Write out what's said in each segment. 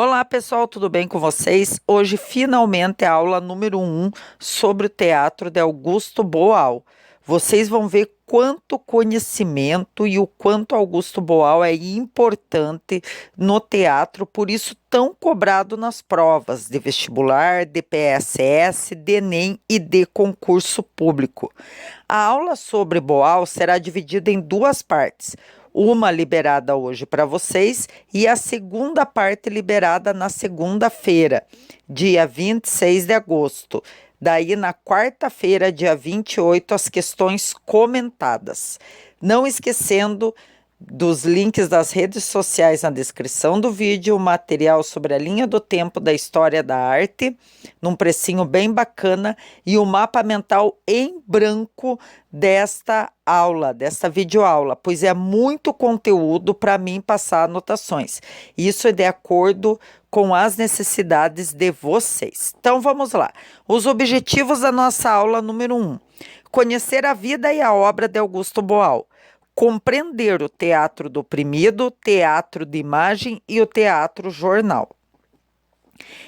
Olá pessoal, tudo bem com vocês? Hoje finalmente a aula número 1 sobre o teatro de Augusto Boal. Vocês vão ver quanto conhecimento e o quanto Augusto Boal é importante no teatro, por isso tão cobrado nas provas de vestibular, de PSS, de Enem e de concurso público. A aula sobre Boal será dividida em duas partes. Uma liberada hoje para vocês e a segunda parte liberada na segunda-feira, dia 26 de agosto. Daí, na quarta-feira, dia 28, as questões comentadas. Não esquecendo dos links das redes sociais na descrição do vídeo, o material sobre a linha do tempo da história da arte, num precinho bem bacana, e o mapa mental em branco desta aula, desta videoaula, pois é muito conteúdo para mim passar anotações. Isso é de acordo com as necessidades de vocês. Então vamos lá. Os objetivos da nossa aula número 1. Conhecer a vida e a obra de Augusto Boal. Compreender o teatro do oprimido, teatro de imagem e o teatro jornal.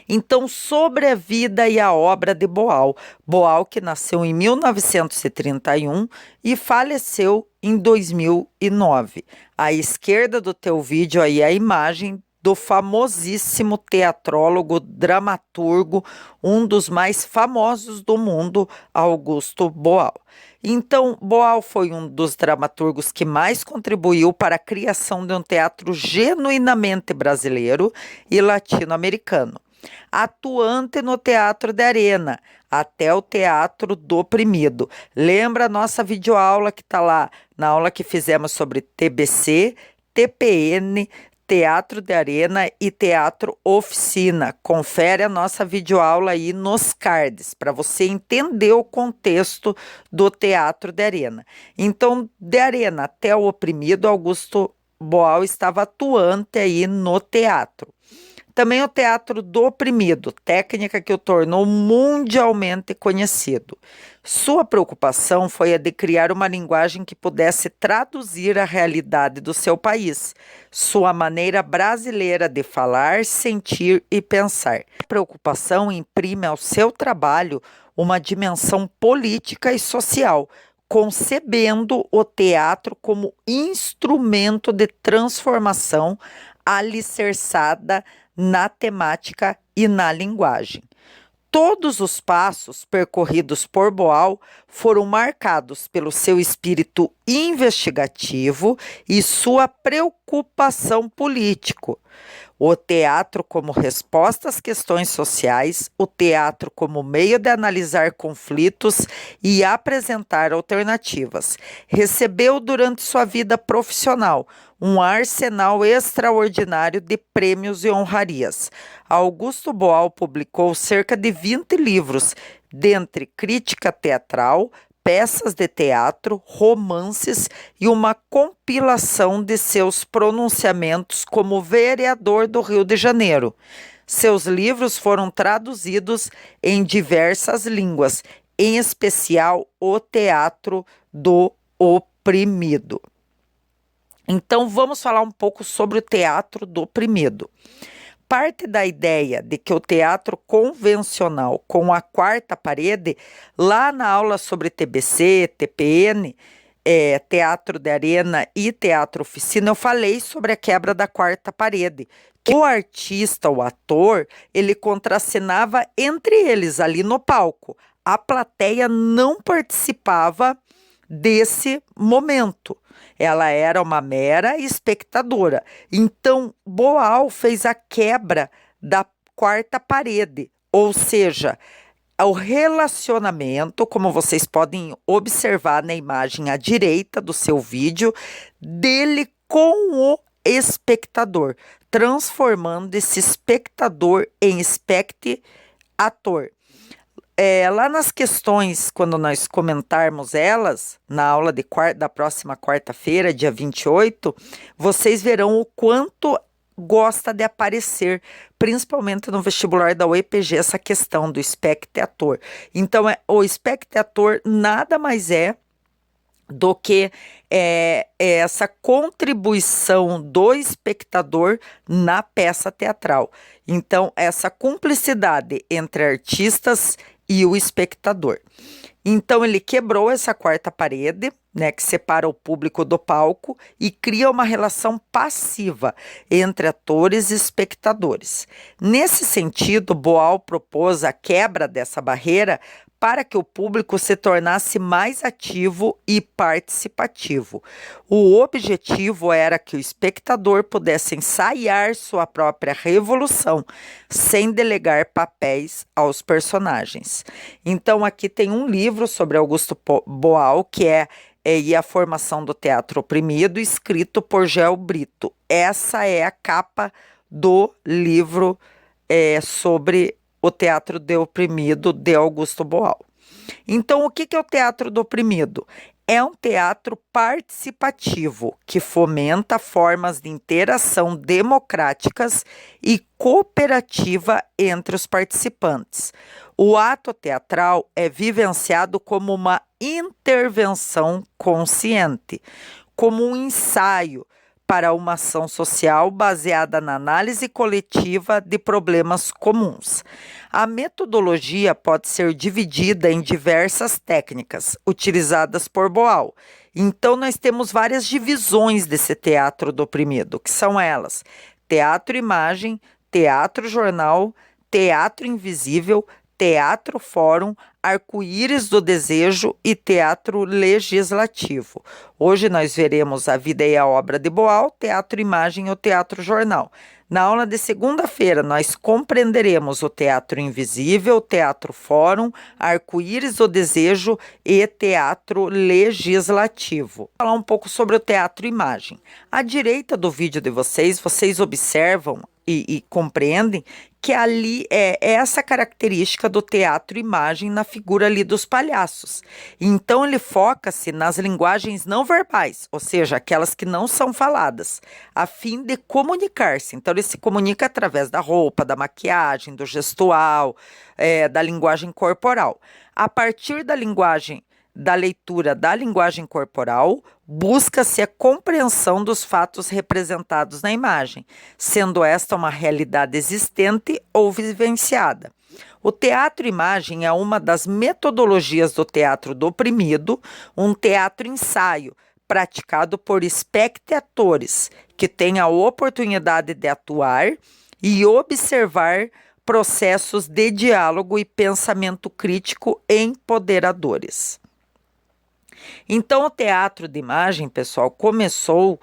Então, sobre a vida e a obra de Boal. Boal que nasceu em 1931 e faleceu em 2009. À esquerda do teu vídeo aí a imagem do famosíssimo teatrólogo, dramaturgo, um dos mais famosos do mundo, Augusto Boal. Então, Boal foi um dos dramaturgos que mais contribuiu para a criação de um teatro genuinamente brasileiro e latino-americano. Atuante no teatro de arena, até o teatro do oprimido. Lembra a nossa videoaula que está lá, na aula que fizemos sobre TBC, TPN, Teatro de Arena e Teatro Oficina. Confere a nossa videoaula aí nos cards, para você entender o contexto do Teatro de Arena. Então, de Arena até o oprimido, Augusto Boal estava atuante aí no teatro. Também o teatro do oprimido, técnica que o tornou mundialmente conhecido. Sua preocupação foi a de criar uma linguagem que pudesse traduzir a realidade do seu país, sua maneira brasileira de falar, sentir e pensar. A preocupação imprime ao seu trabalho uma dimensão política e social, concebendo o teatro como instrumento de transformação alicerçada na temática e na linguagem. Todos os passos percorridos por Boal foram marcados pelo seu espírito investigativo e sua preocupação político. O teatro como resposta às questões sociais, o teatro como meio de analisar conflitos e apresentar alternativas. Recebeu durante sua vida profissional um arsenal extraordinário de prêmios e honrarias. Augusto Boal publicou cerca de 20 livros, dentre crítica teatral, peças de teatro, romances e uma compilação de seus pronunciamentos como vereador do Rio de Janeiro. Seus livros foram traduzidos em diversas línguas, em especial o teatro do oprimido. Então, vamos falar um pouco sobre o teatro do oprimido. Parte da ideia de que o teatro convencional com a quarta parede, lá na aula sobre TBC, TPN, teatro de arena e teatro oficina, eu falei sobre a quebra da quarta parede. Que o artista, o ator, ele contracenava entre eles ali no palco. A plateia não participava desse momento. Ela era uma mera espectadora. Então, Boal fez a quebra da quarta parede, ou seja, o relacionamento, como vocês podem observar na imagem à direita do seu vídeo, dele com o espectador, transformando esse espectador em espectator. Lá nas questões, quando nós comentarmos elas, na aula da próxima quarta-feira, dia 28, vocês verão o quanto gosta de aparecer, principalmente no vestibular da UEPG, essa questão do espectator. Então, o espectator nada mais é do que essa contribuição do espectador na peça teatral. Então, essa cumplicidade entre artistas e o espectador. Então, ele quebrou essa quarta parede, né, que separa o público do palco e cria uma relação passiva entre atores e espectadores. Nesse sentido, Boal propôs a quebra dessa barreira para que o público se tornasse mais ativo e participativo. O objetivo era que o espectador pudesse ensaiar sua própria revolução, sem delegar papéis aos personagens. Então, aqui tem um livro sobre Augusto Boal, que é E a Formação do Teatro Oprimido, escrito por Gel Brito. Essa é a capa do livro sobre o Teatro do Oprimido, de Augusto Boal. Então, o que é o Teatro do Oprimido? É um teatro participativo que fomenta formas de interação democráticas e cooperativa entre os participantes. O ato teatral é vivenciado como uma intervenção consciente, como um ensaio para uma ação social baseada na análise coletiva de problemas comuns. A metodologia pode ser dividida em diversas técnicas utilizadas por Boal. Então, nós temos várias divisões desse teatro do oprimido, que são elas: teatro-imagem, teatro-jornal, teatro invisível, teatro-fórum, arco-íris do desejo e teatro legislativo. Hoje nós veremos a vida e a obra de Boal, teatro-imagem e o teatro-jornal. Na aula de segunda-feira, nós compreenderemos o teatro invisível, teatro-fórum, arco-íris do desejo e teatro legislativo. Vou falar um pouco sobre o teatro-imagem. À direita do vídeo de vocês observam e compreendem que ali é essa característica do teatro-imagem na figura ali dos palhaços. Então, ele foca-se nas linguagens não verbais, ou seja, aquelas que não são faladas, a fim de comunicar-se. Então, ele se comunica através da roupa, da maquiagem, do gestual, da linguagem corporal. A partir da leitura da linguagem corporal, busca-se a compreensão dos fatos representados na imagem, sendo esta uma realidade existente ou vivenciada. O teatro-imagem é uma das metodologias do teatro do oprimido, um teatro-ensaio praticado por espectadores que têm a oportunidade de atuar e observar processos de diálogo e pensamento crítico empoderadores. Então, o teatro de imagem, pessoal, começou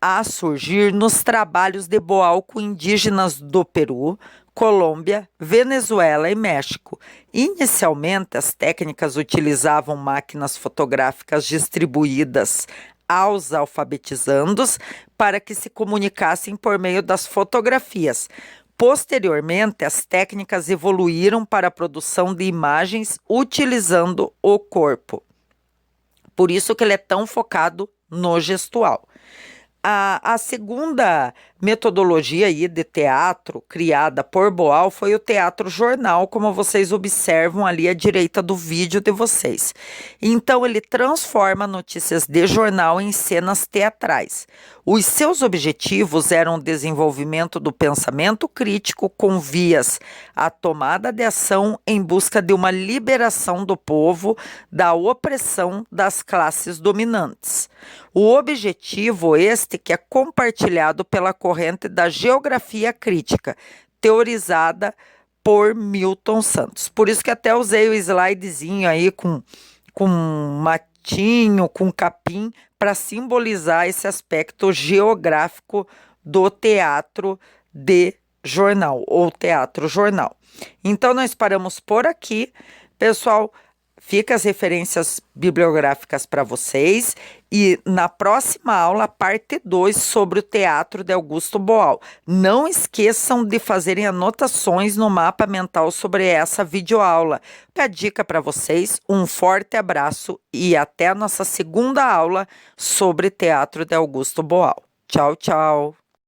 a surgir nos trabalhos de Boal com indígenas do Peru, Colômbia, Venezuela e México. Inicialmente, as técnicas utilizavam máquinas fotográficas distribuídas aos alfabetizandos para que se comunicassem por meio das fotografias. Posteriormente, as técnicas evoluíram para a produção de imagens utilizando o corpo. Por isso que ele é tão focado no gestual. A segunda metodologia aí de teatro criada por Boal foi o teatro-jornal, como vocês observam ali à direita do vídeo de vocês. Então, ele transforma notícias de jornal em cenas teatrais. Os seus objetivos eram o desenvolvimento do pensamento crítico com vias à tomada de ação em busca de uma liberação do povo da opressão das classes dominantes. O objetivo este que é compartilhado pela corrente da geografia crítica, teorizada por Milton Santos. Por isso que até usei o slidezinho aí com matinho, com capim, para simbolizar esse aspecto geográfico do teatro de jornal, ou teatro-jornal. Então, nós paramos por aqui. Pessoal, fica as referências bibliográficas para vocês e na próxima aula, parte 2 sobre o teatro de Augusto Boal. Não esqueçam de fazerem anotações no mapa mental sobre essa videoaula. A dica para vocês, um forte abraço e até a nossa segunda aula sobre teatro de Augusto Boal. Tchau, tchau!